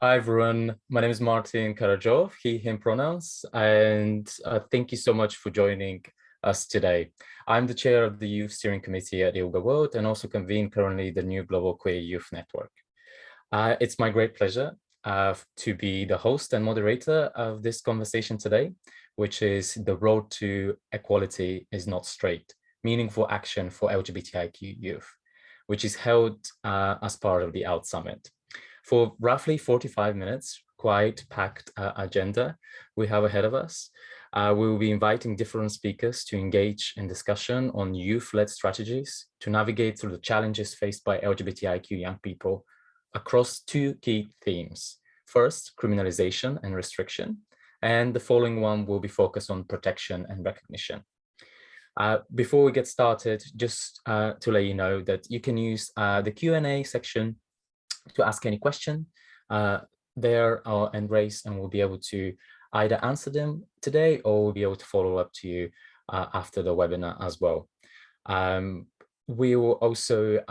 Hi everyone, my name is Martin Karadzhov, he, him pronouns, and thank you so much for joining us today. I'm the chair of the Youth Steering Committee at ILGA World and also convene currently the new Global Queer Youth Network. It's my great pleasure to be the host and moderator of this conversation today, which is The Road to Equality is Not Straight, Meaningful Action for LGBTIQ Youth, which is held as part of the OUT Summit. For roughly 45 minutes, quite packed agenda we have ahead of us. We will be inviting different speakers to engage in discussion on youth-led strategies to navigate through the challenges faced by LGBTIQ young people across two key themes. First, criminalization and restriction, and the following one will be focused on protection and recognition. Before we get started, just to let you know that you can use the Q&A section to ask any question there and raise, and we'll be able to either answer them today or we'll be able to follow up to you after the webinar as well. We will also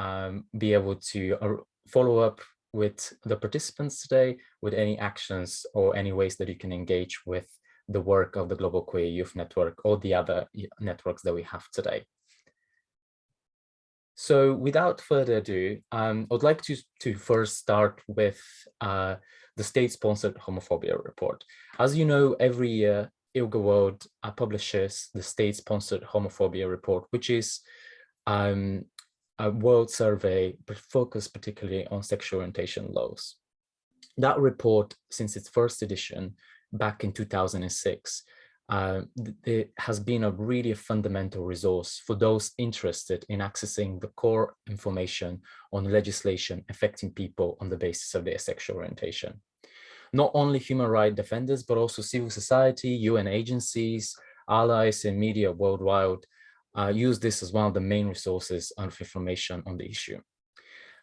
be able to follow up with the participants today with any actions or any ways that you can engage with the work of the Global Queer Youth Network or the other networks that we have today. So without further ado, I would like to first start with the state-sponsored homophobia report. As you know, every year, ILGA World publishes the state-sponsored homophobia report, which is a world survey focused particularly on sexual orientation laws. That report, since its first edition back in 2006, it has been a really fundamental resource for those interested in accessing the core information on legislation affecting people on the basis of their sexual orientation. Not only human rights defenders, but also civil society, UN agencies, allies, and media worldwide use this as one of the main resources of information on the issue.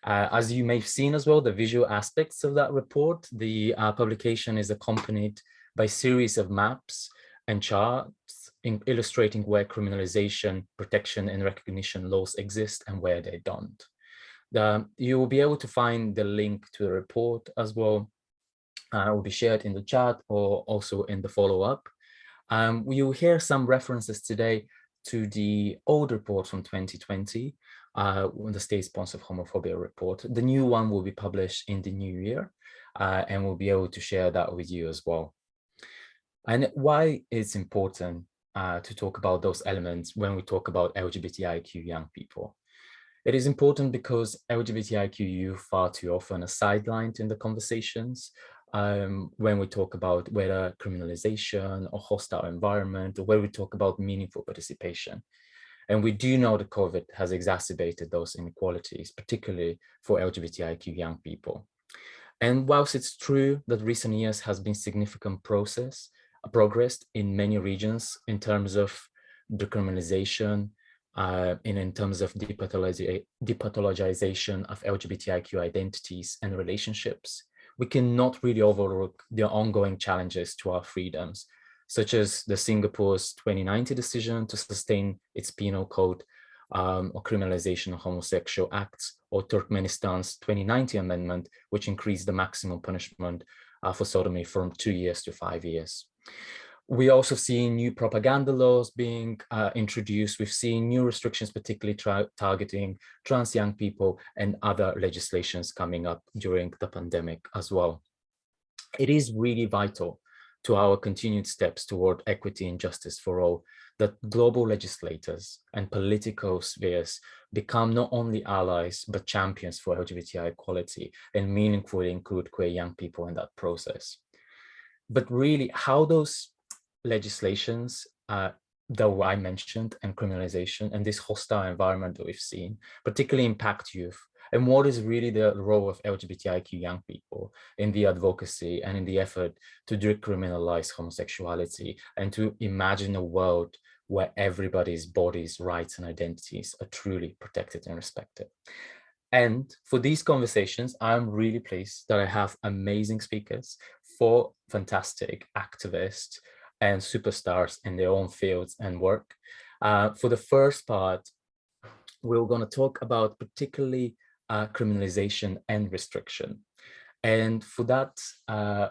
As you may have seen as well, the visual aspects of that report, the publication is accompanied by a series of maps and charts illustrating where criminalization, protection, and recognition laws exist and where they don't. You will be able to find the link to the report as well. It will be shared in the chat or also in the follow-up. We will hear some references today to the old report from 2020, the state-sponsored homophobia report. The new one will be published in the new year, and we'll be able to share that with you as well. And why it's important to talk about those elements when we talk about LGBTIQ young people. It is important because LGBTIQ youth far too often are sidelined in the conversations when we talk about whether criminalization or hostile environment, or where we talk about meaningful participation. And we do know that COVID has exacerbated those inequalities, particularly for LGBTIQ young people. And whilst it's true that recent years has been significant progress in many regions in terms of decriminalization, and in terms of depathologization of LGBTIQ identities and relationships, we cannot really overlook the ongoing challenges to our freedoms, such as the Singapore's 2019 decision to sustain its penal code or criminalization of homosexual acts, or Turkmenistan's 2019 amendment, which increased the maximum punishment for sodomy from 2 years to 5 years. We also see new propaganda laws being introduced. We've seen new restrictions, particularly targeting trans young people, and other legislations coming up during the pandemic as well. It is really vital to our continued steps toward equity and justice for all that global legislators and political spheres become not only allies, but champions for LGBTI equality and meaningfully include queer young people in that process. But really, how those legislations that I mentioned and criminalization and this hostile environment that we've seen particularly impact youth, and what is really the role of LGBTIQ young people in the advocacy and in the effort to decriminalize homosexuality and to imagine a world where everybody's bodies, rights, and identities are truly protected and respected. And for these conversations, I'm really pleased that I have amazing speakers, 4 fantastic activists and superstars in their own fields and work. For the first part, we're going to talk about particularly criminalization and restriction. And for that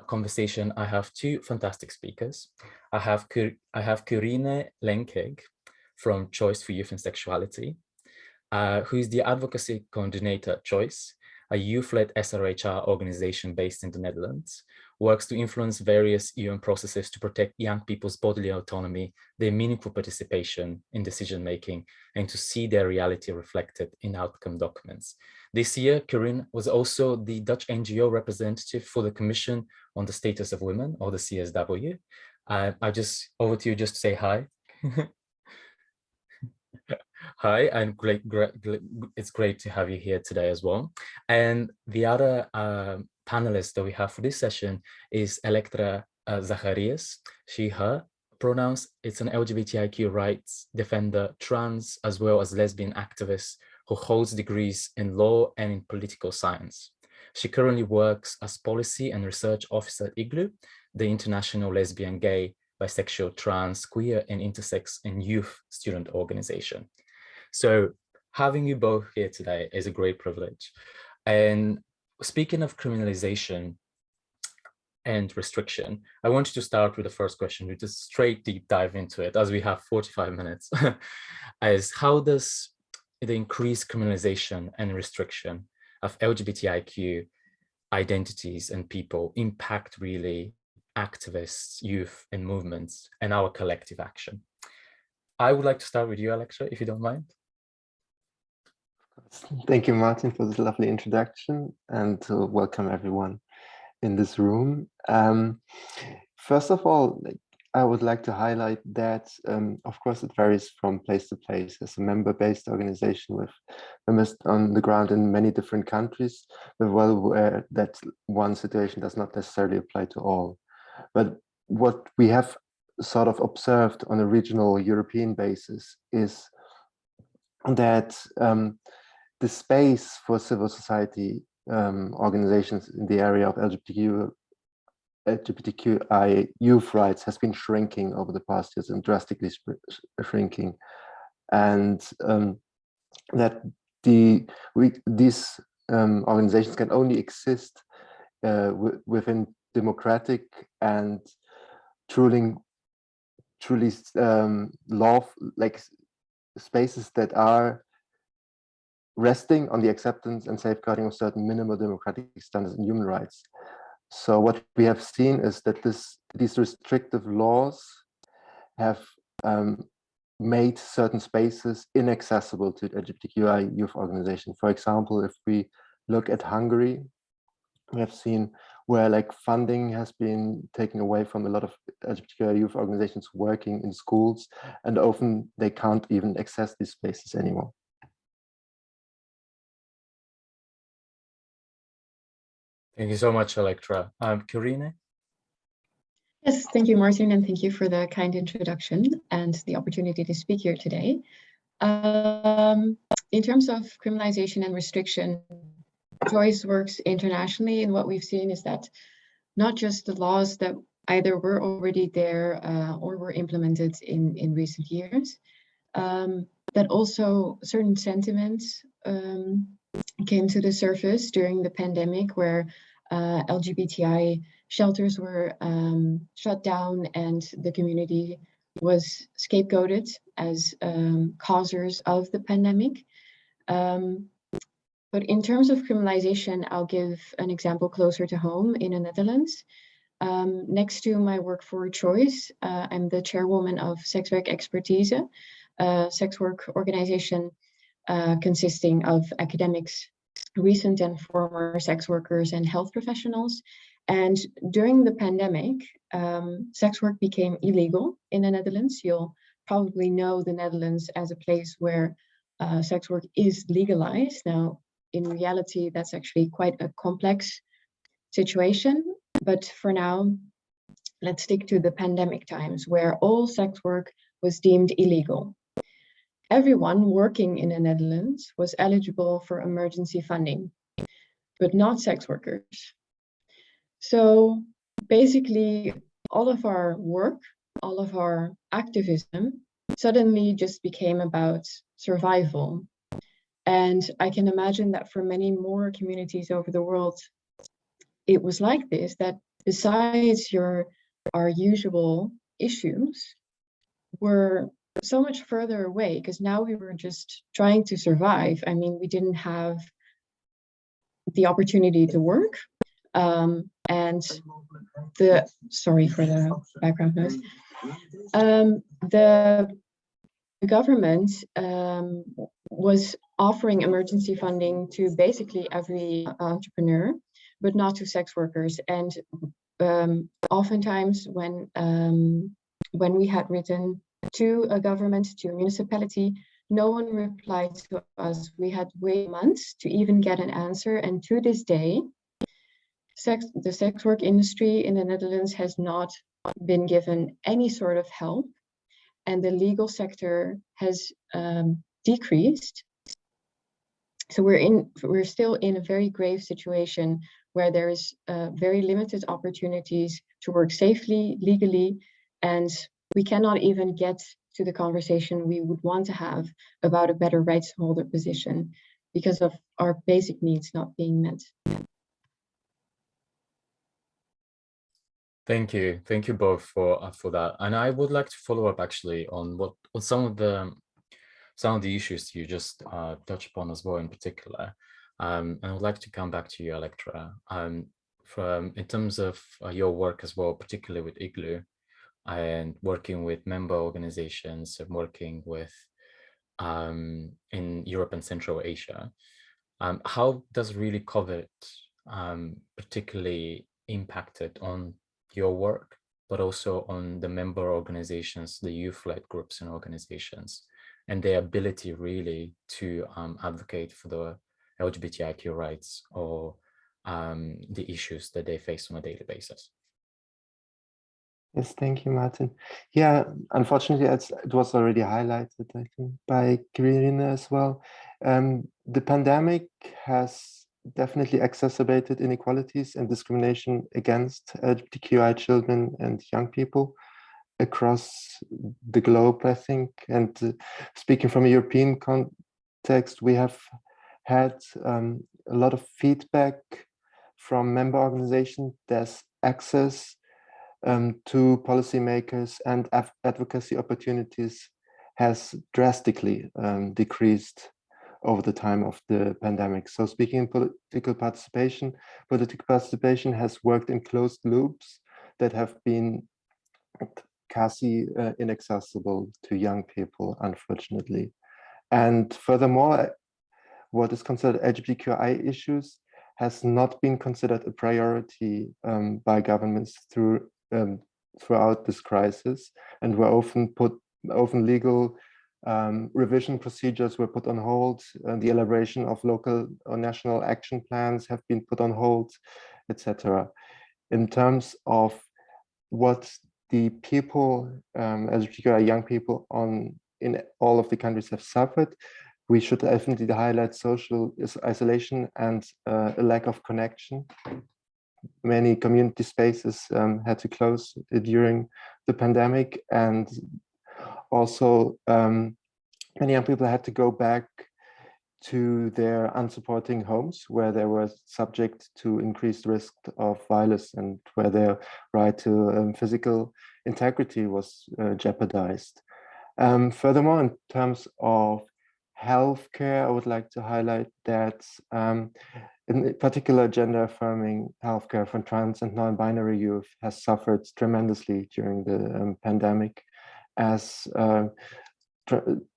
conversation, I have two fantastic speakers. I have Quirine Lengkeek from Choice for Youth and Sexuality, who is the advocacy coordinator at Choice, a youth-led SRHR organization based in the Netherlands, works to influence various UN processes to protect young people's bodily autonomy, their meaningful participation in decision-making, and to see their reality reflected in outcome documents. This year, Quirine was also the Dutch NGO representative for the Commission on the Status of Women, or the CSW. Over to you just to say hi. Hi, and it's great to have you here today as well. And the other panelist that we have for this session is Electra Zacharias, she, her pronouns. It's an LGBTIQ rights defender, trans, as well as lesbian activist who holds degrees in law and in political science. She currently works as policy and research officer at ILGA, the International Lesbian, Gay, Bisexual, Trans, Queer, and Intersex and Youth Student Organization. So having you both here today is a great privilege. And speaking of criminalization and restriction, I want you to start with the first question. We just straight deep dive into it, as we have 45 minutes, as how does the increased criminalization and restriction of LGBTIQ identities and people impact really activists, youth, and movements, and our collective action? I would like to start with you, Electra, if you don't mind. Thank you, Martin, for this lovely introduction, and to welcome everyone in this room. First of all, I would like to highlight that, of course, it varies from place to place. As a member-based organization with members on the ground in many different countries, we're well aware that one situation does not necessarily apply to all. But what we have sort of observed on a regional European basis is that the space for civil society organizations in the area of LGBTQI youth rights has been shrinking over the past years, and drastically shrinking, and that these organizations can only exist within democratic and truly spaces that are resting on the acceptance and safeguarding of certain minimal democratic standards and human rights. So what we have seen is that these restrictive laws have made certain spaces inaccessible to LGBTQI youth organizations. For example, if we look at Hungary, we have seen where funding has been taken away from a lot of LGBTQI youth organizations working in schools, and often they can't even access these spaces anymore. Thank you so much, Electra. Quirine? Yes, thank you, Martin, and thank you for the kind introduction and the opportunity to speak here today. In terms of criminalization and restriction, Choice works internationally, and what we've seen is that not just the laws that either were already there or were implemented in recent years, that also certain sentiments came to the surface during the pandemic, where LGBTI shelters were shut down and the community was scapegoated as causers of the pandemic. But in terms of criminalization, I'll give an example closer to home in the Netherlands. Next to my work for Choice, I'm the chairwoman of Sex Work Expertise, a sex work organization consisting of academics, recent and former sex workers, and health professionals. And during the pandemic, sex work became illegal in the Netherlands. You'll probably know the Netherlands as a place where sex work is legalized. Now, in reality, that's actually quite a complex situation. But for now, let's stick to the pandemic times, where all sex work was deemed illegal. Everyone working in the Netherlands was eligible for emergency funding, but not sex workers. So basically, all of our work, all of our activism suddenly just became about survival. And I can imagine that for many more communities over the world, it was like this, that besides our usual issues were so much further away, because now we were just trying to survive. I mean, we didn't have the opportunity to work. And sorry for the background noise. The government was offering emergency funding to basically every entrepreneur, but not to sex workers. And oftentimes when we had written to a government, to a municipality, no one replied to us. We had waited months to even get an answer. And to this day, the sex work industry in the Netherlands has not been given any sort of help, and the legal sector has decreased. So we're still in a very grave situation where there is very limited opportunities to work safely, legally, and we cannot even get to the conversation we would want to have about a better rights holder position because of our basic needs not being met. Thank you both for that. And I would like to follow up actually on what some of the issues you just touched upon as well in particular. And I would like to come back to you, Electra, in terms of your work as well, particularly with ILGA and working with member organizations and working with in Europe and Central Asia. How does really COVID particularly impacted on your work, but also on the member organizations, the youth-led groups and organizations, and their ability really to advocate for the LGBTIQ rights or the issues that they face on a daily basis? Yes, thank you, Martin. Yeah, unfortunately, it was already highlighted, I think, by Quirine as well. The pandemic has definitely exacerbated inequalities and discrimination against LGBTQI children and young people across the globe, I think. And speaking from a European context, we have had a lot of feedback from member organizations. There's access to policymakers, and advocacy opportunities has drastically decreased over the time of the pandemic. So speaking in political participation has worked in closed loops that have been quasi inaccessible to young people, unfortunately. And furthermore, what is considered LGBTQI issues has not been considered a priority by governments throughout this crisis, and were often legal revision procedures were put on hold, and the elaboration of local or national action plans have been put on hold, etc. In terms of what the people, LGBTQI young people in all of the countries have suffered, we should definitely highlight social isolation and a lack of connection. Many community spaces had to close during the pandemic, and also many young people had to go back to their unsupporting homes, where they were subject to increased risk of violence and where their right to physical integrity was jeopardized. Furthermore, in terms of healthcare, I would like to highlight that in particular, gender-affirming healthcare for trans and non-binary youth has suffered tremendously during the pandemic, as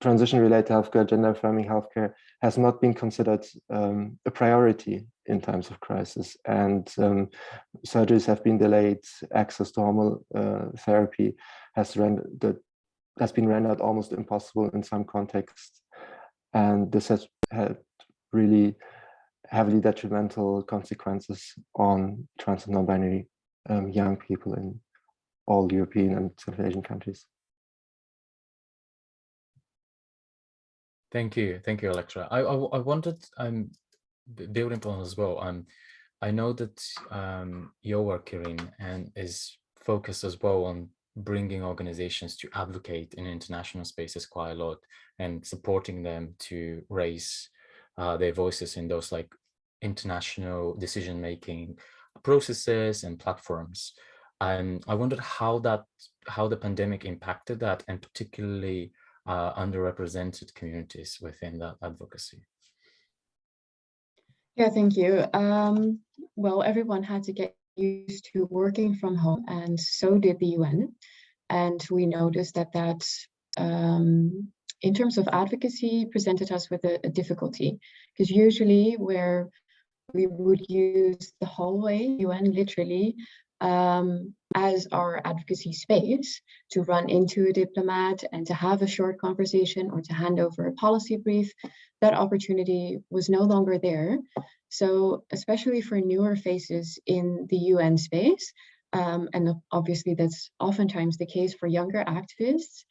transition-related healthcare, gender-affirming healthcare has not been considered a priority in times of crisis, and surgeries have been delayed. Access to hormonal therapy has been rendered almost impossible in some contexts, and this has had really heavily detrimental consequences on trans and non-binary young people in all European and Central Asian countries. Thank you, Electra. I wanted building on as well. I know that your work, Quirine, and is focused as well on bringing organizations to advocate in international spaces quite a lot and supporting them to raise their voices in those like international decision-making processes and platforms. And I wondered how the pandemic impacted that, and particularly underrepresented communities within that advocacy. Yeah, thank you. Well, everyone had to get used to working from home, and so did the UN. And we noticed that in terms of advocacy, presented us with a difficulty, because usually where we would use the hallway, UN literally, as our advocacy space to run into a diplomat and to have a short conversation or to hand over a policy brief, that opportunity was no longer there. So especially for newer faces in the UN space, and obviously that's oftentimes the case for younger activists,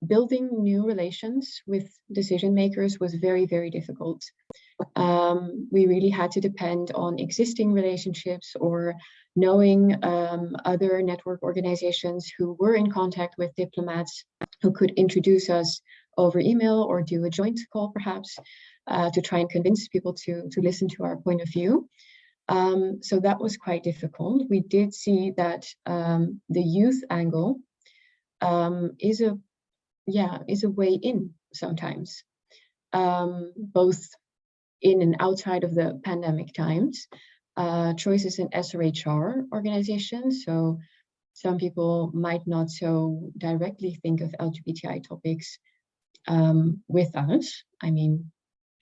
building new relations with decision makers was very, very difficult. We really had to depend on existing relationships or knowing other network organizations who were in contact with diplomats who could introduce us over email or do a joint call perhaps to try and convince people to listen to our point of view. So that was quite difficult. We did see that the youth angle is a way in sometimes, both in and outside of the pandemic times. Choices in SRHR organizations. So some people might not so directly think of LGBTI topics with us. I mean,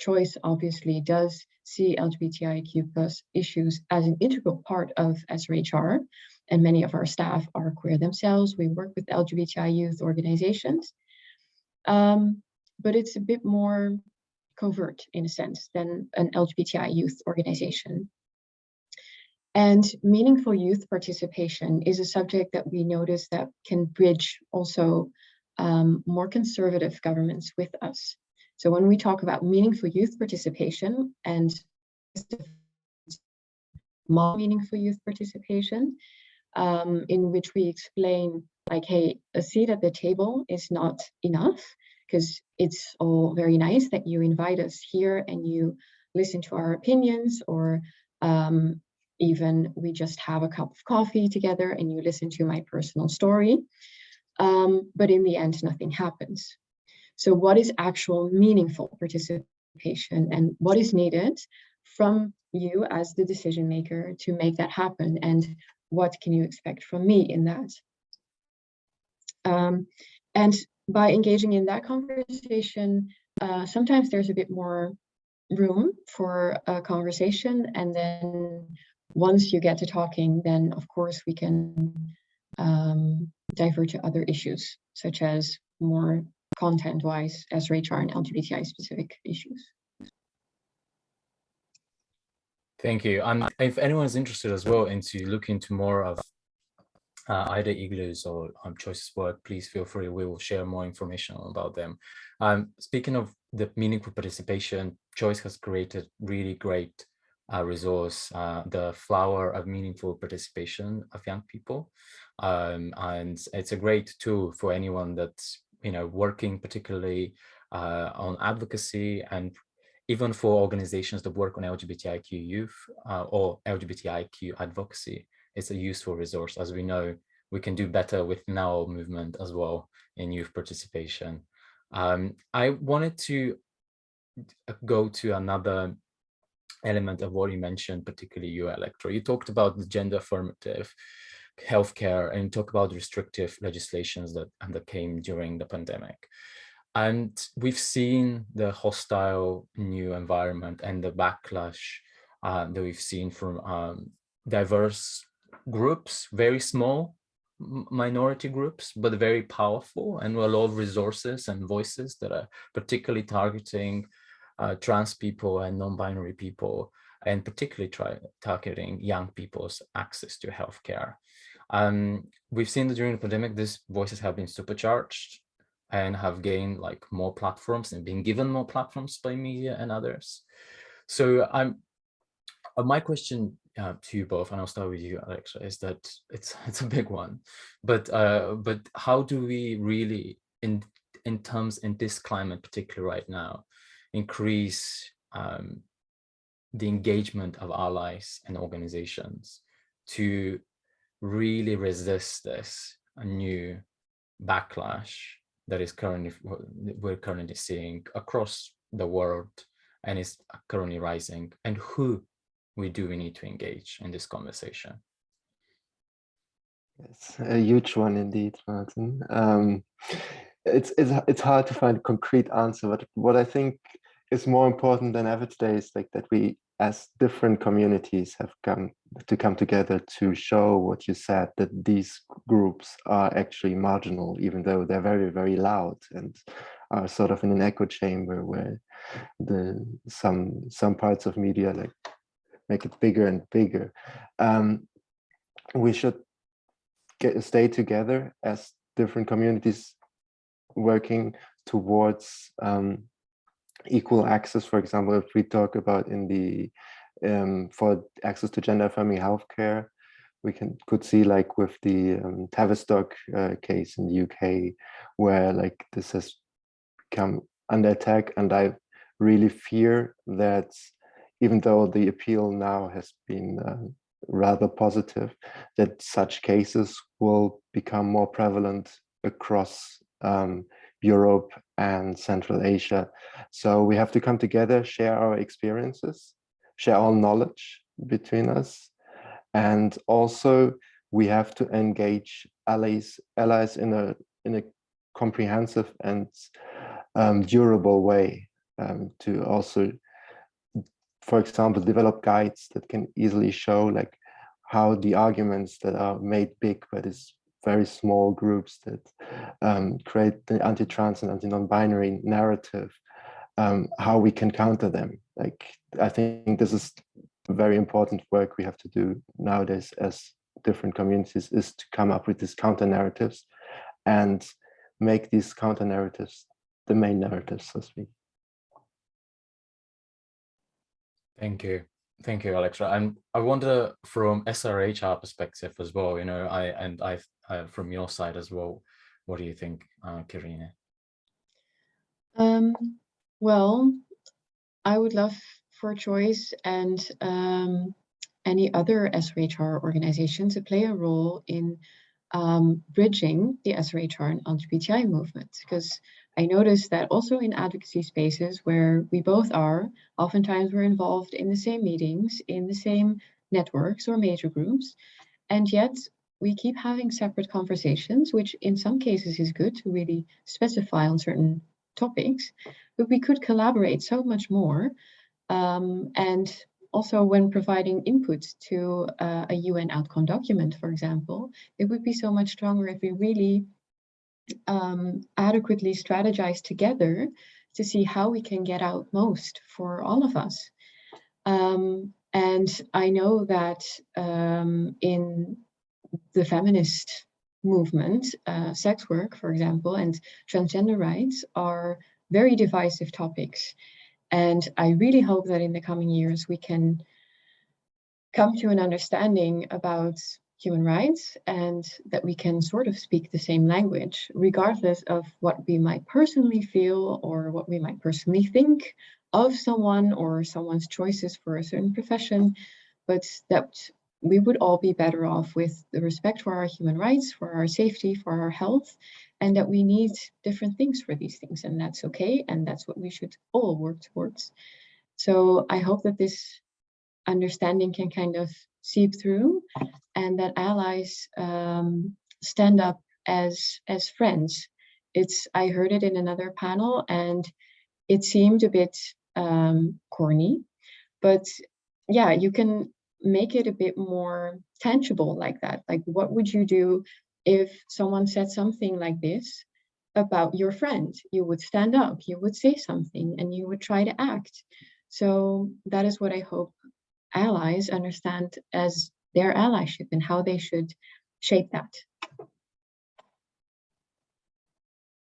Choice obviously does see LGBTIQ plus issues as an integral part of SRHR, and many of our staff are queer themselves. We work with LGBTI youth organizations, but it's a bit more covert in a sense than an LGBTI youth organization. And meaningful youth participation is a subject that we notice that can bridge also more conservative governments with us. So when we talk about meaningful youth participation and more meaningful youth participation, in which we explain like, hey, a seat at the table is not enough, because it's all very nice that you invite us here and you listen to our opinions, or even we just have a cup of coffee together and you listen to my personal story. But in the end, nothing happens. So what is actual meaningful participation, and what is needed from you as the decision maker to make that happen? And what can you expect from me in that? And by engaging in that conversation, sometimes there's a bit more room for a conversation. And then once you get to talking, then of course we can divert to other issues, such as more content-wise SRHR and LGBTI specific issues. Thank you. And if anyone is interested as well into looking into more of either IGLU's or Choice's work, please feel free. We will share more information about them. Speaking of the meaningful participation, Choice has created really great resource, the Flower of Meaningful Participation of Young People. And it's a great tool for anyone that's working particularly on advocacy, and even for organizations that work on LGBTIQ youth or LGBTIQ advocacy. It's a useful resource. As we know, we can do better with Now movement as well in youth participation. I wanted to go to another element of what you mentioned, particularly you, Electra. You talked about the gender affirmative healthcare, and you talk about restrictive legislations that came during the pandemic. And we've seen the hostile new environment and the backlash that we've seen from diverse groups, very small minority groups, but very powerful, and a lot of resources and voices that are particularly targeting trans people and non-binary people, and particularly targeting young people's access to healthcare. We've seen that during the pandemic, these voices have been supercharged and have gained like more platforms and been given more platforms by media and others. So my question to you both, and I'll start with you, Alexa, is that it's a big one, but how do we really, in this climate, particularly right now, increase the engagement of allies and organizations to really resist this new backlash that is we're currently seeing across the world and is currently rising, and who we need to engage in this conversation? It's a huge one indeed, Martin. It's hard to find a concrete answer, but what I think is more important than ever today is like that we, as different communities, have come together to show what you said, that these groups are actually marginal, even though they're very, very loud and are sort of in an echo chamber where some parts of media like make it bigger and bigger. We should stay together as different communities working towards equal access. For example, if we talk about in the for access to gender affirming healthcare, we could see like with the Tavistock case in the UK, where like this has come under attack, and I really fear that even though the appeal now has been rather positive, that such cases will become more prevalent across Europe and Central Asia. So we have to come together, share our experiences, share our knowledge between us, and also we have to engage allies in a comprehensive and durable way, to also, for example, develop guides that can easily show like how the arguments that are made big by these very small groups that create the anti-trans and anti-non-binary narrative, how we can counter them. Like, I think this is very important work we have to do nowadays as different communities, is to come up with these counter narratives and make these counter narratives the main narratives, so to speak. Thank you, Electra. And I wonder from SRHR perspective as well, you know, I from your side as well, what do you think, Quirine? Well, I would love for Choice and any other SRHR organization to play a role in bridging the SRHR and LGBTI movement, because I noticed that also in advocacy spaces where we both are, oftentimes we're involved in the same meetings, in the same networks or major groups, and yet we keep having separate conversations, which in some cases is good to really specify on certain topics, but we could collaborate so much more. And also when providing input to a UN outcome document, for example, it would be so much stronger if we really adequately strategize together to see how we can get out most for all of us. And I know that in the feminist movement, sex work, for example, and transgender rights are very divisive topics. And I really hope that in the coming years we can come to an understanding about human rights and that we can sort of speak the same language, regardless of what we might personally feel or what we might personally think of someone or someone's choices for a certain profession, but that we would all be better off with the respect for our human rights, for our safety, for our health, and that we need different things for these things, and that's okay, and that's what we should all work towards. So I hope that this understanding can kind of seep through, and that allies stand up as friends. I heard it in another panel, and it seemed a bit corny, but yeah, you can make it a bit more tangible like that. Like, what would you do if someone said something like this about your friend? You would stand up, you would say something, and you would try to act. So that is what I hope allies understand as their allyship and how they should shape that.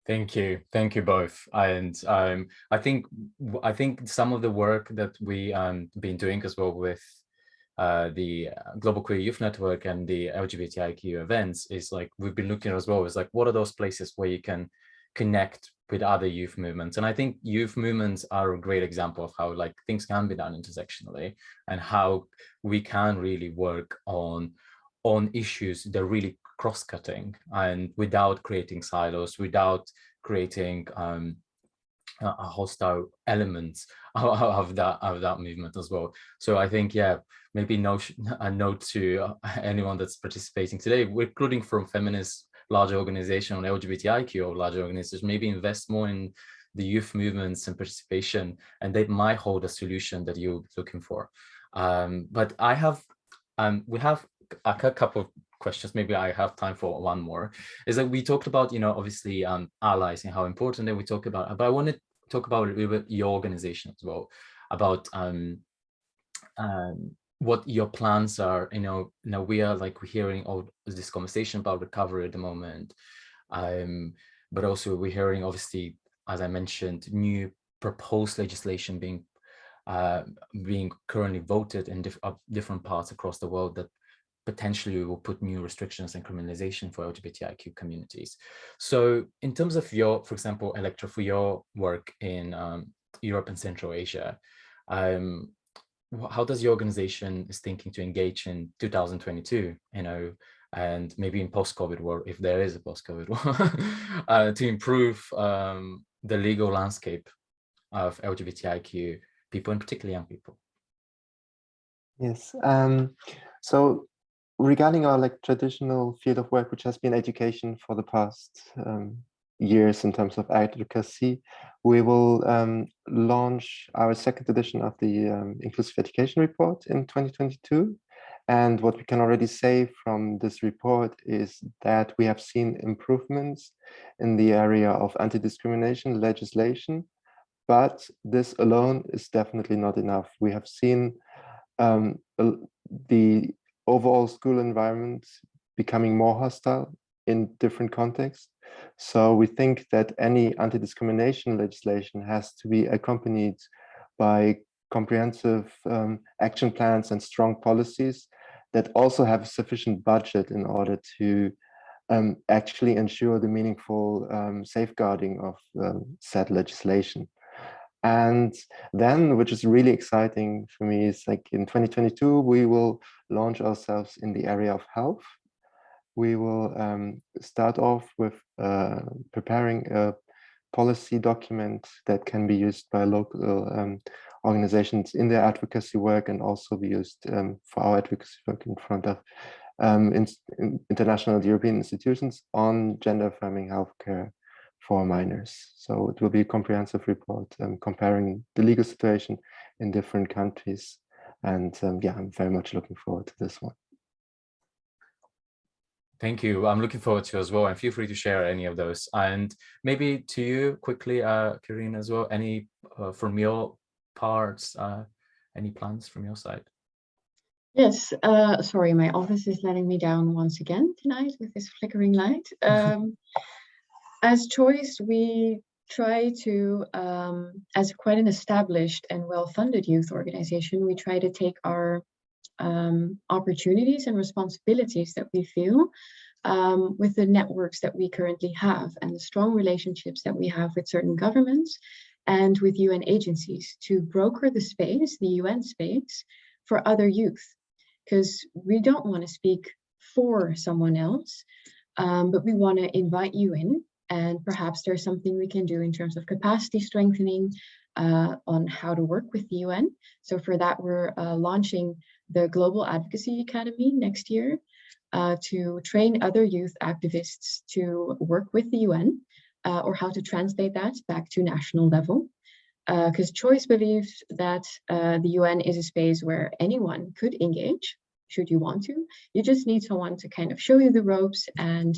Thank you both. And I think some of the work that we been doing as well with the Global Queer Youth Network and the LGBTIQ events is like, we've been looking as well, is like, what are those places where you can connect with other youth movements. And I think youth movements are a great example of how like things can be done intersectionally, and how we can really work on issues that are really cross-cutting, and without creating silos, without creating hostile elements of that movement as well. So I think, yeah, maybe a note to anyone that's participating today, including from feminist large organization or LGBTIQ or large organizations, maybe invest more in the youth movements and participation, and they might hold a solution that you're looking for. But we have a couple of questions. Maybe I have time for one more. Is that we talked about, obviously allies and how important that we talk about, but I want to talk about a little bit your organization as well, about what your plans are. Now we're hearing all this conversation about recovery at the moment, but also we're hearing, obviously, as I mentioned, new proposed legislation being currently voted in different parts across the world that potentially will put new restrictions and criminalization for LGBTIQ communities. So in terms of your, for example, Electra, for your work in Europe and Central Asia, how does your organization is thinking to engage in 2022, and maybe in post-COVID world, if there is a post-COVID world, to improve the legal landscape of LGBTIQ people, and particularly young people? Yes. So regarding our traditional field of work, which has been education for the past years in terms of advocacy, we will launch our second edition of the Inclusive Education Report in 2022. And what we can already say from this report is that we have seen improvements in the area of anti-discrimination legislation, but this alone is definitely not enough. We have seen the overall school environment becoming more hostile in different contexts. So we think that any anti-discrimination legislation has to be accompanied by comprehensive action plans and strong policies that also have sufficient budget in order to actually ensure the meaningful safeguarding of said legislation. And then, which is really exciting for me, is in 2022, we will launch ourselves in the area of health. We will start off with preparing a policy document that can be used by local organizations in their advocacy work, and also be used for our advocacy work in front of international European institutions on gender-affirming healthcare for minors. So it will be a comprehensive report comparing the legal situation in different countries. And yeah, I'm very much looking forward to this one. Thank you. I'm looking forward to as well, and feel free to share any of those. And maybe to you quickly, Quirine, as well, any from your parts, any plans from your side? Yes, sorry, my office is letting me down once again tonight with this flickering light. As Choice, we try to, as quite an established and well-funded youth organization, we try to take our opportunities and responsibilities that we feel with the networks that we currently have and the strong relationships that we have with certain governments and with UN agencies to broker the space, the UN space, for other youth. Because we don't want to speak for someone else, but we want to invite you in. And perhaps there's something we can do in terms of capacity strengthening on how to work with the UN. So for that, we're launching the Global Advocacy Academy next year to train other youth activists to work with the UN or how to translate that back to national level. Because Choice believes that the UN is a space where anyone could engage, should you want to. You just need someone to kind of show you the ropes and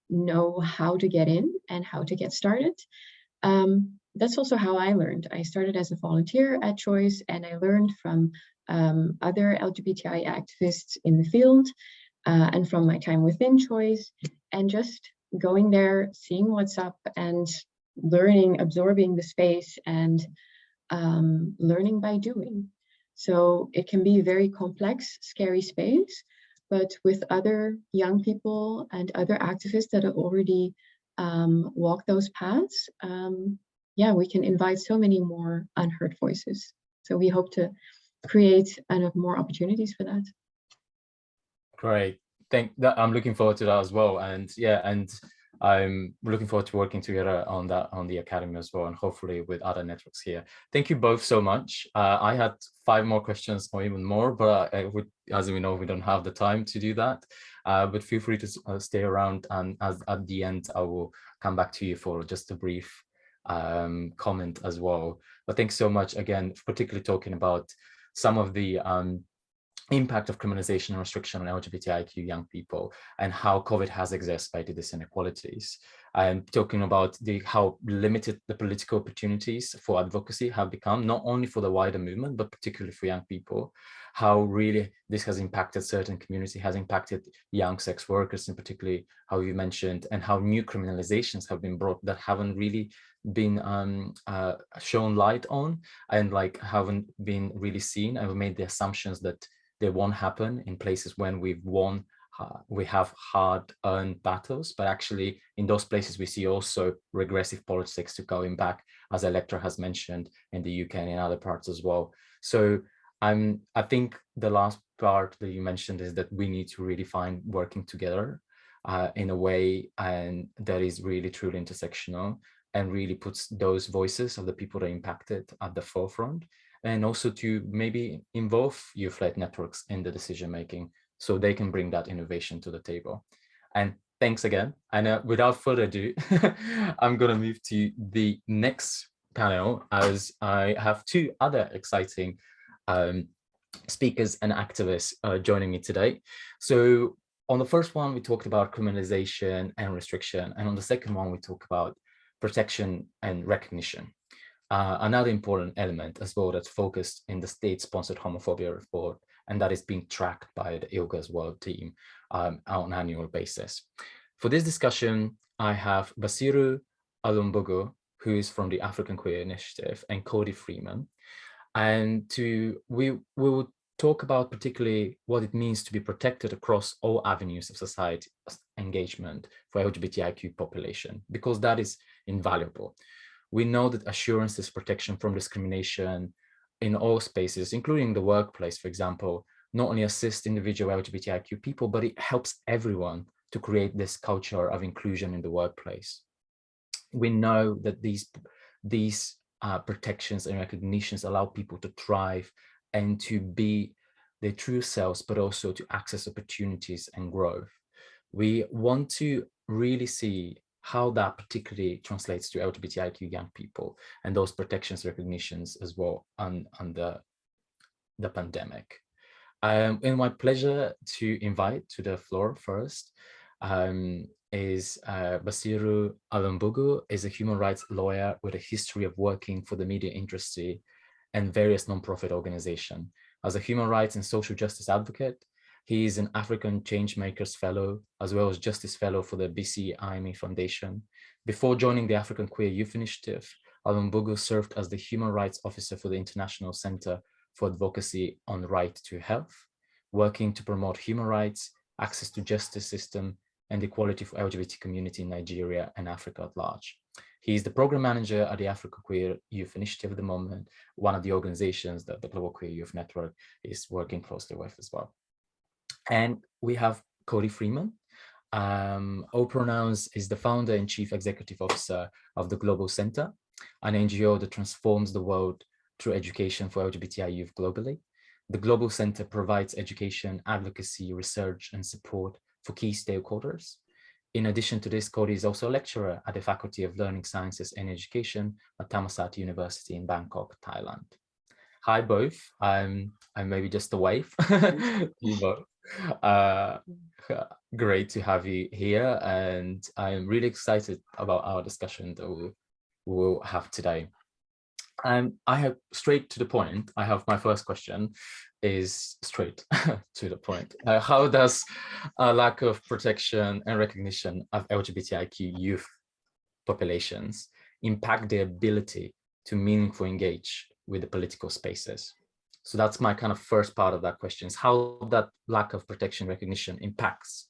know how to get in and how to get started. That's also how I learned. I started as a volunteer at Choice, and I learned from other LGBTI activists in the field and from my time within Choice, and just going there, seeing what's up and learning, absorbing the space and learning by doing. So it can be a very complex, scary space, but with other young people and other activists that have already walk those paths, yeah, we can invite so many more unheard voices. So we hope to create more opportunities for that. Great. I'm looking forward to that as well. And yeah, and I'm looking forward to working together on that, on the Academy as well, and hopefully with other networks here. Thank you both so much. I had 5 more questions or even more, but as we know, we don't have the time to do that. But feel free to stay around, and at the end, I will come back to you for just a brief comment as well. But thanks so much again, particularly talking about some of the impact of criminalization and restriction on LGBTIQ young people and how COVID has exacerbated these inequalities. I'm talking about how limited the political opportunities for advocacy have become, not only for the wider movement, but particularly for young people, how really this has impacted certain community, has impacted young sex workers, and particularly how you mentioned, and how new criminalizations have been brought that haven't really been shown light on, and like haven't been really seen, and we made the assumptions that they won't happen in places when we've won, we have hard-earned battles, but actually in those places we see also regressive politics to going back, as Electra has mentioned, in the UK and in other parts as well. So I think the last part that you mentioned is that we need to really find working together in a way, and that is really truly intersectional, and really puts those voices of the people that are impacted at the forefront, and also to maybe involve youth-led networks in the decision-making so they can bring that innovation to the table. And thanks again. And without further ado, I'm going to move to the next panel, as I have 2 other exciting speakers and activists joining me today. So on the first one, we talked about criminalization and restriction. And on the second one, we talk about protection and recognition. Another important element as well that's focused in the state-sponsored homophobia report, and that is being tracked by the ILGA World team on an annual basis. For this discussion, I have Basiru Alumbugu, who is from the African Queer Initiative, and Cody Freeman. And we will talk about particularly what it means to be protected across all avenues of society engagement for LGBTIQ population, because that is invaluable. We know that assurance is protection from discrimination in all spaces, including the workplace, for example, not only assists individual LGBTIQ people, but it helps everyone to create this culture of inclusion in the workplace. We know that these protections and recognitions allow people to thrive and to be their true selves, but also to access opportunities and growth. We want to really see how that particularly translates to LGBTIQ young people and those protections recognitions as well on the pandemic. And my pleasure to invite to the floor first is Basiru Alumbugu, is a human rights lawyer with a history of working for the media industry and various nonprofit organizations. As a human rights and social justice advocate, he is an African Changemakers Fellow, as well as Justice Fellow for the BCIME Foundation. Before joining the African Queer Youth Initiative, Alumbugu served as the Human Rights Officer for the International Center for Advocacy on Right to Health, working to promote human rights, access to justice system, and equality for LGBT community in Nigeria and Africa at large. He is the program manager at the Africa Queer Youth Initiative at the moment, one of the organizations that the Global Queer Youth Network is working closely with as well. And we have Cody Freeman. All Pronouns is the founder and chief executive officer of the Global Center, an NGO that transforms the world through education for LGBTI youth globally. The Global Center provides education, advocacy, research, and support for key stakeholders. In addition to this, Cody is also a lecturer at the Faculty of Learning Sciences and Education at Thammasat University in Bangkok, Thailand. Hi both, I'm maybe just a wave. You both. Great to have you here, and I'm really excited about our discussion that we'll have today. I have straight to the point. I have my first question is straight to the point. How does a lack of protection and recognition of LGBTIQ youth populations impact their ability to meaningfully engage with the political spaces? So that's my kind of first part of that question, is how that lack of protection recognition impacts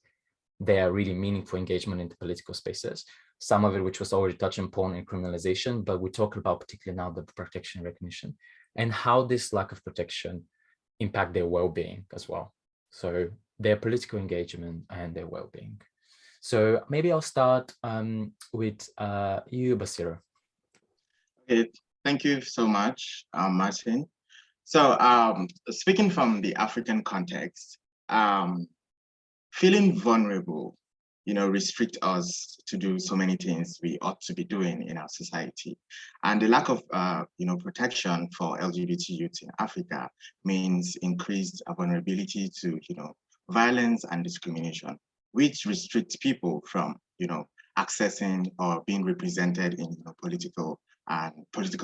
their really meaningful engagement into political spaces. some of it which was already touched upon in criminalization, but we're talking about particularly now the protection recognition and how this lack of protection impact their well-being as well. So their political engagement and their well-being. So maybe I'll start with you, Basiru. Okay, thank you so much, Martin. So speaking from the African context, feeling vulnerable, restrict us to do so many things we ought to be doing in our society. And the lack of, protection for LGBT youth in Africa means increased vulnerability to, violence and discrimination, which restricts people from, accessing or being represented in political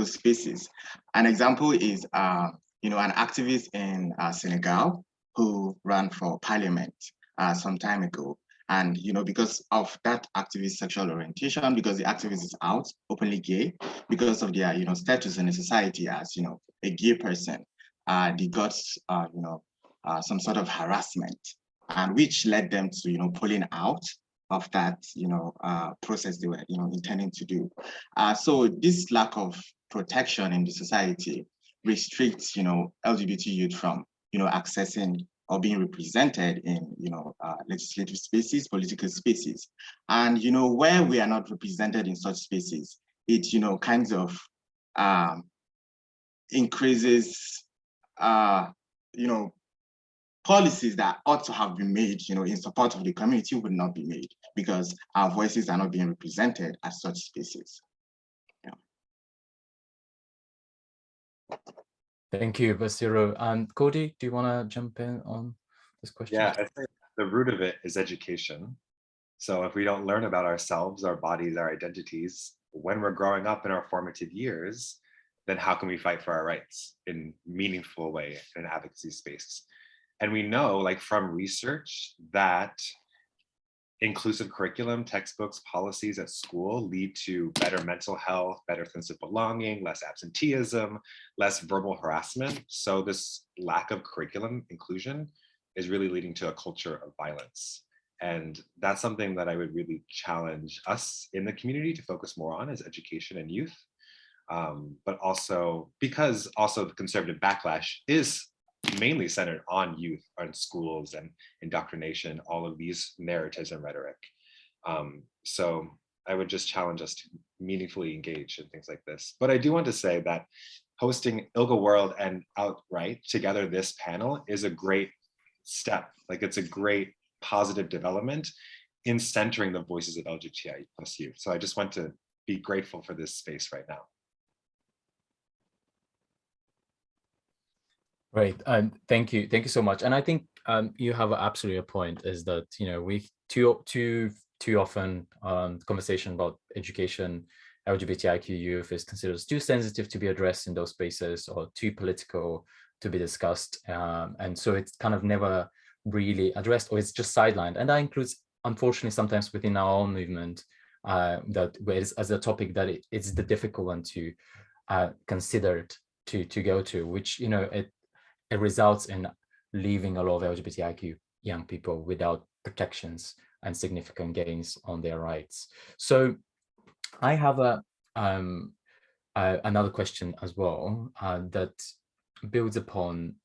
spaces. An example is, an activist in Senegal who ran for parliament some time ago. And, because of that activist sexual orientation, because the activist is out, openly gay, because of their, status in the society as, a gay person, they got, some sort of harassment, and which led them to, pulling out of that, process they were, intending to do. So this lack of protection in the society restricts, LGBT youth from, accessing or being represented in, legislative spaces, political spaces. And, where we are not represented in such spaces, it, kinds of increases, policies that ought to have been made, in support of the community would not be made because our voices are not being represented at such spaces. Yeah. Thank you, Basiru. Cody, do you want to jump in on this question? Yeah, I think the root of it is education. So if we don't learn about ourselves, our bodies, our identities, when we're growing up in our formative years, then how can we fight for our rights in a meaningful way in an advocacy space? And we know, like from research, that inclusive curriculum, textbooks, policies at school lead to better mental health, better sense of belonging, less absenteeism, less verbal harassment. So this lack of curriculum inclusion is really leading to a culture of violence. And that's something that I would really challenge us in the community to focus more on, is education and youth. But also, because also the conservative backlash is mainly centered on youth, on schools and indoctrination, all of these narratives and rhetoric. So I would just challenge us to meaningfully engage in things like this. But I do want to say that hosting ILGA World and Outright together this panel is a great step. Like, it's a great positive development in centering the voices of LGBTI+ youth. So I just want to be grateful for this space right now. Great, thank you so much. And I think you have absolutely a point, is that we too often conversation about education, LGBTIQ youth is considered too sensitive to be addressed in those spaces, or too political to be discussed, and so it's kind of never really addressed, or it's just sidelined. And that includes, unfortunately, sometimes within our own movement, that as a topic that it's the difficult one to consider to go to, which it results in leaving a lot of LGBTIQ young people without protections and significant gains on their rights. So I have another question as well that builds upon,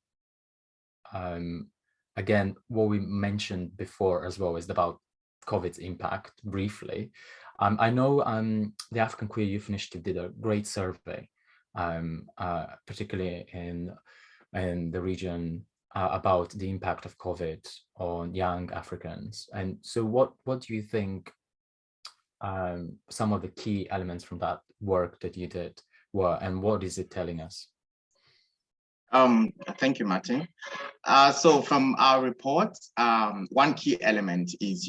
again, what we mentioned before as well, is about COVID's impact briefly. I know the African Queer Youth Initiative did a great survey, particularly in the region, about the impact of COVID on young Africans. And so what do you think some of the key elements from that work that you did were, and what is it telling us? Thank you, Martin. So from our report, one key element is,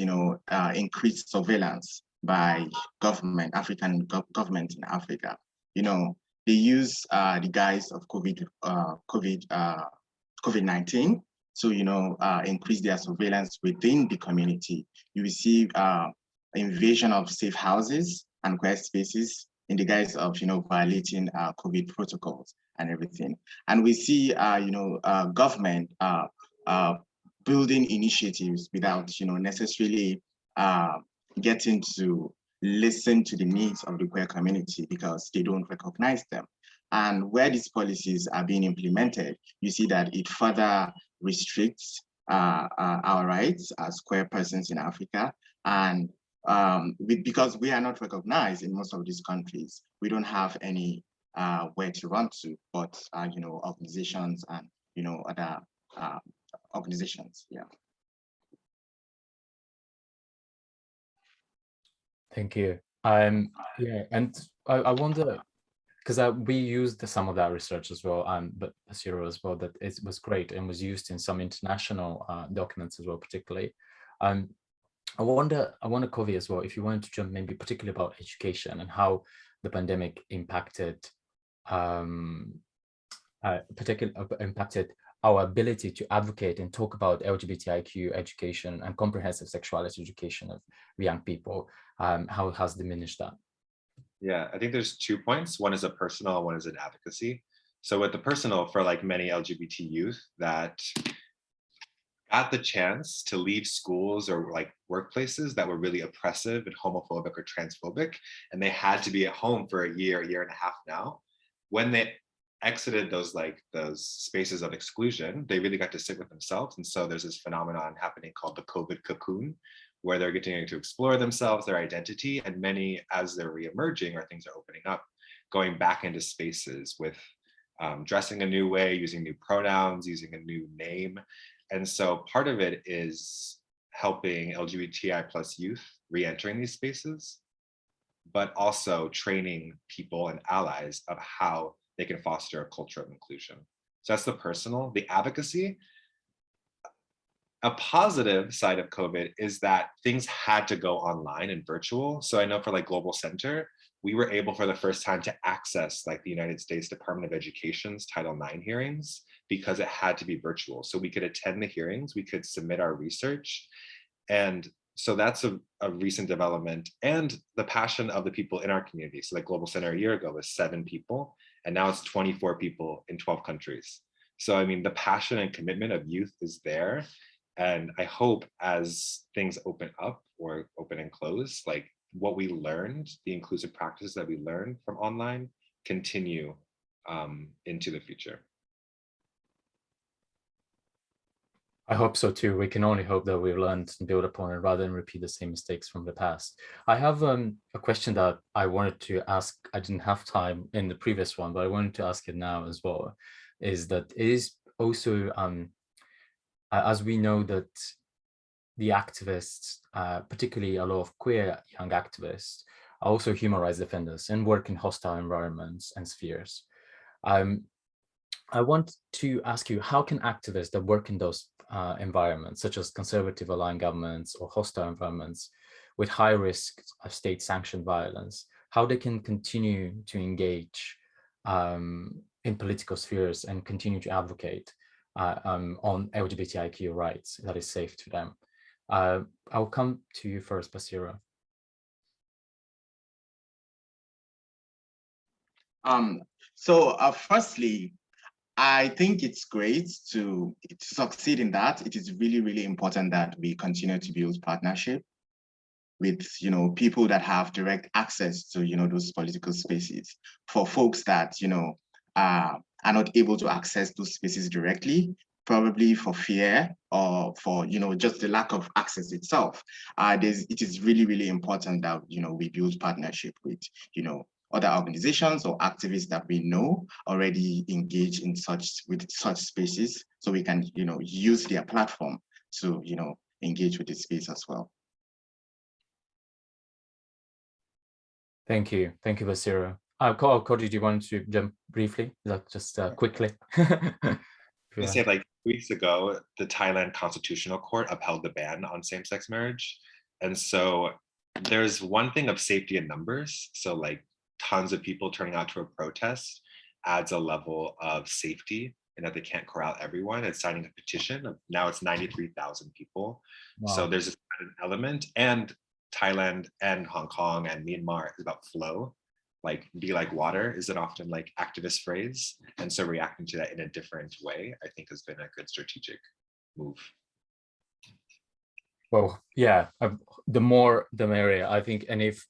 increased surveillance by government, African government in Africa. They use the guise of COVID-19 to, increase their surveillance within the community. You will see invasion of safe houses and queer spaces in the guise of, violating COVID protocols and everything. And we see, government building initiatives without, necessarily getting to listen to the needs of the queer community because they don't recognize them. And where these policies are being implemented, you see that it further restricts our rights as queer persons in Africa. And because we are not recognized in most of these countries, we don't have any where to run to, but organizations and other organizations. Yeah. Thank you. Yeah, and I wonder, because we used some of that research as well, but Basiru as well, that it was great and was used in some international documents as well, particularly. I wonder, Cody, as well, if you wanted to jump maybe particularly about education and how the pandemic impacted, impacted our ability to advocate and talk about LGBTIQ education and comprehensive sexuality education of young people, how it has diminished that. Yeah, I think there's 2 points. One is a personal, one is an advocacy. So with the personal, for like many LGBT youth that got the chance to leave schools or like workplaces that were really oppressive and homophobic or transphobic, and they had to be at home for a year and a half now, when they exited those spaces of exclusion, they really got to sit with themselves. And so there's this phenomenon happening called the COVID cocoon, where they're getting to explore themselves, their identity, and many, as they're reemerging or things are opening up, going back into spaces with dressing a new way, using new pronouns, using a new name. And so part of it is helping LGBTI plus youth re-entering these spaces, but also training people and allies of how they can foster a culture of inclusion. So that's the personal. The advocacy, a positive side of COVID is that things had to go online and virtual. So I know for like Global Center, we were able for the first time to access like the United States Department of Education's Title IX hearings because it had to be virtual. So we could attend the hearings, we could submit our research. And so that's a recent development, and the passion of the people in our community. So like Global Center a year ago was 7 people, and now it's 24 people in 12 countries. So I mean, the passion and commitment of youth is there. And I hope as things open up or open and close, like what we learned, the inclusive practices that we learned from online continue into the future. I hope so too. We can only hope that we've learned and build upon it rather than repeat the same mistakes from the past. I have a question that I wanted to ask. I didn't have time in the previous one, but I wanted to ask it now as well. Is that it is also, as we know that the activists, particularly a lot of queer young activists, are also human rights defenders and work in hostile environments and spheres. I want to ask you, how can activists that work in those environments, such as conservative aligned governments or hostile environments with high risk of state-sanctioned violence, how they can continue to engage in political spheres and continue to advocate on LGBTIQ rights that is safe to them? I'll come to you first, Basiru. Firstly, I think it's great to succeed in that. It is really, really important that we continue to build partnership with, people that have direct access to, those political spaces. For folks that, are not able to access those spaces directly, probably for fear or for, just the lack of access itself. It is really, really important that, we build partnership with, other organizations or activists that we know already engage in such spaces, so we can, use their platform to, engage with the space as well. Thank you, Basiru. Cody, do you want to jump briefly, just quickly? I say like weeks ago, the Thailand Constitutional Court upheld the ban on same-sex marriage, and so there's one thing of safety in numbers. So like tons of people turning out to a protest adds a level of safety, and that they can't corral everyone. And signing a petition, now it's 93,000 people. Wow. So there's an element, and Thailand and Hong Kong and Myanmar is about flow. Like be like water is an often like activist phrase. And so reacting to that in a different way, I think has been a good strategic move. Well, yeah, the more the merrier, I think. And if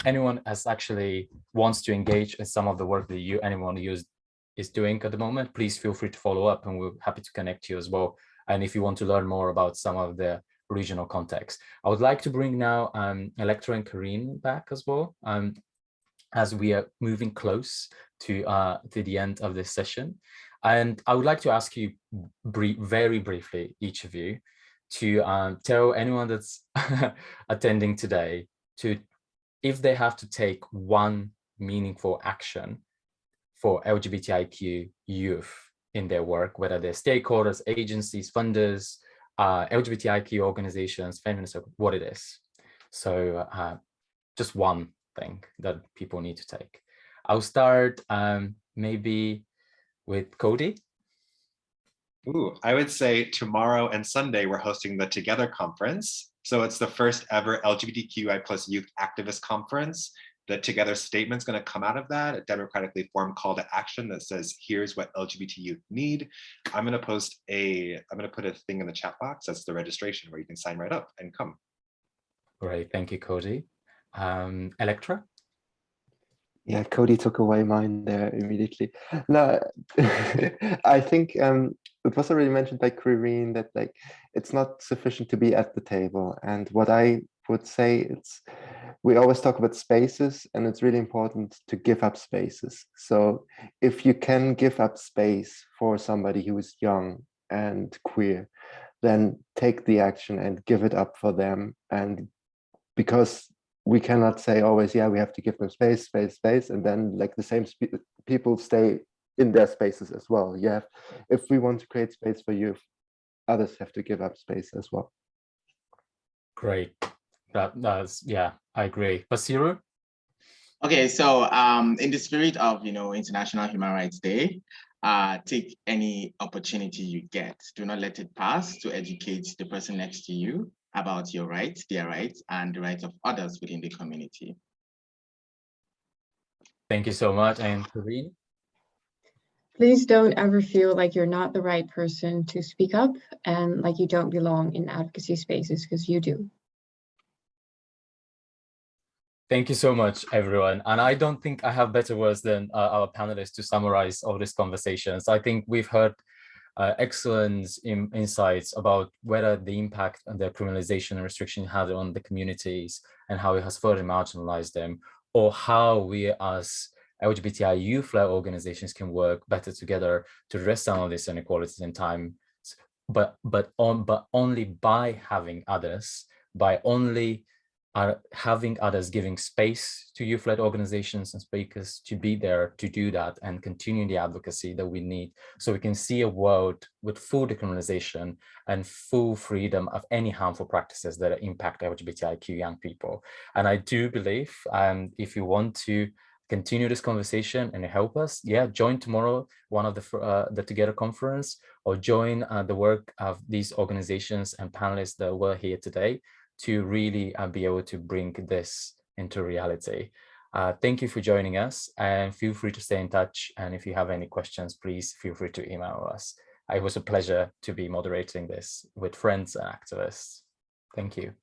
anyone has actually wants to engage in some of the work that anyone is doing at the moment, please feel free to follow up, and we're happy to connect you as well. And if you want to learn more about some of the regional context, I would like to bring now Electra and Quirine back as well, as we are moving close to the end of this session. And I would like to ask you very briefly, each of you, to tell anyone that's attending today if they have to take one meaningful action for LGBTIQ youth in their work, whether they're stakeholders, agencies, funders, LGBTIQ organizations, feminists, what it is. So just one thing that people need to take. I'll start maybe with Cody. Ooh, I would say tomorrow and Sunday, we're hosting the Together Conference. So it's the first ever LGBTQI+ youth activist conference. The Together statement's going to come out of that, a democratically formed call to action that says, here's what LGBT youth need. I'm going to put a thing in the chat box. That's the registration where you can sign right up and come. Great, thank you, Cody. Electra? Yeah, Cody took away mine there immediately. No, I think it was already mentioned by Quirine that like it's not sufficient to be at the table. And what I would say we always talk about spaces, and it's really important to give up spaces. So if you can give up space for somebody who is young and queer, then take the action and give it up for them. And because we cannot say always, yeah, we have to give them space, and then like the same people stay in their spaces as well. Yeah, if we want to create space for youth, others have to give up space as well. Great. That's yeah, I agree. Basiru? Okay, so in the spirit of International Human Rights Day, take any opportunity you get. Do not let it pass to educate the person next to you about your rights, their rights, and the rights of others within the community. Thank you so much. And Quirine? Please don't ever feel like you're not the right person to speak up and like you don't belong in advocacy spaces, because you do. Thank you so much, everyone. And I don't think I have better words than our panelists to summarize all these conversations. I think we've heard excellent insights about whether the impact and the criminalization and restriction had on the communities and how it has further marginalized them, or how we as LGBTI youth-led organizations can work better together to address some of these inequalities in time, but only by having others, by only having others giving space to youth-led organizations and speakers to be there to do that and continue the advocacy that we need, so we can see a world with full decriminalization and full freedom of any harmful practices that impact LGBTIQ young people. And I do believe if you want to continue this conversation and help us, yeah, join tomorrow one of the Together conference, or join the work of these organizations and panelists that were here today to really be able to bring this into reality. Thank you for joining us, and feel free to stay in touch. And if you have any questions, please feel free to email us. It was a pleasure to be moderating this with friends and activists. Thank you.